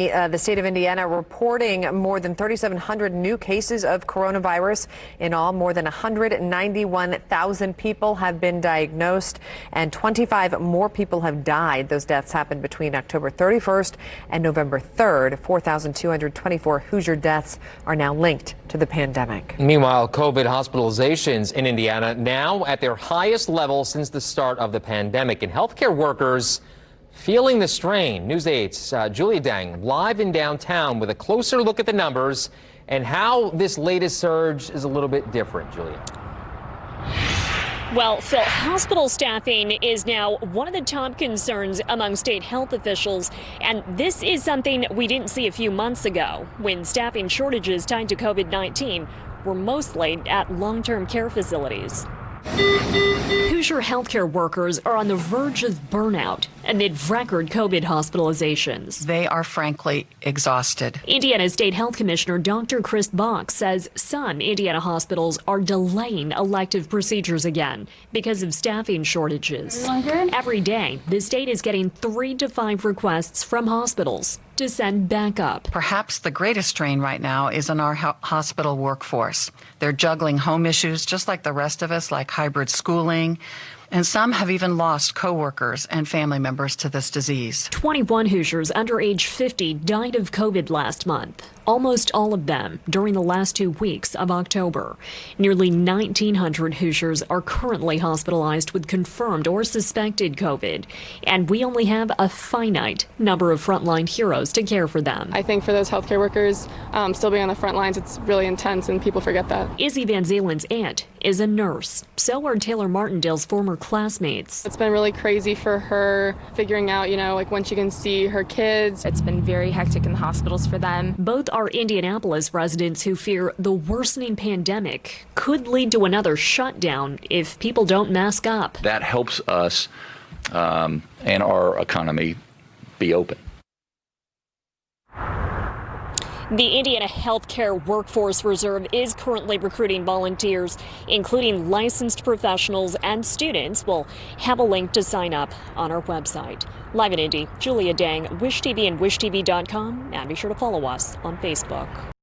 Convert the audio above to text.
The state of Indiana reporting more than 3,700 new cases of coronavirus. In all, more than 191,000 people have been diagnosed and 25 more people have died. Those deaths happened between October 31st and November 3rd. 4,224 Hoosier deaths are now linked to the pandemic. Meanwhile, COVID hospitalizations in Indiana now at their highest level since the start of the pandemic, and healthcare workers feeling the strain. News 8's Julia Dang live in downtown with a closer look at the numbers and how this latest surge is a little bit different. Julia. Well, Phil, hospital staffing is now one of the top concerns among state health officials, and this is something we didn't see a few months ago when staffing shortages tied to COVID-19 were mostly at long-term care facilities. Hoosier healthcare workers are on the verge of burnout amid record COVID hospitalizations. They are frankly exhausted. Indiana State Health Commissioner Dr. Chris Bach says some Indiana hospitals are delaying elective procedures again because of staffing shortages. Every day, the state is getting 3 to 5 requests from hospitals to send backup. Perhaps the greatest strain right now is on our hospital workforce. They're juggling home issues just like the rest of us, like hybrid schooling. And some have even lost coworkers and family members to this disease. 21 Hoosiers under age 50 died of COVID last month, almost all of them during the last 2 weeks of October. Nearly 1,900 Hoosiers are currently hospitalized with confirmed or suspected COVID, and we only have a finite number of frontline heroes to care for them. I think for those healthcare workers, still being on the front lines, it's really intense, and people forget that. Izzy Van Zeeland's aunt is a nurse. So are Taylor Martindale's former classmates. It's been really crazy for her figuring out, like when she can see her kids. It's been very hectic in the hospitals for them. Both are Indianapolis residents who fear the worsening pandemic could lead to another shutdown if people don't mask up. That helps us and our economy be open. The Indiana Healthcare Workforce Reserve is currently recruiting volunteers, including licensed professionals and students. We'll have a link to sign up on our website. Live in Indy, Julia Dang, Wish TV and WishTV.com, and be sure to follow us on Facebook.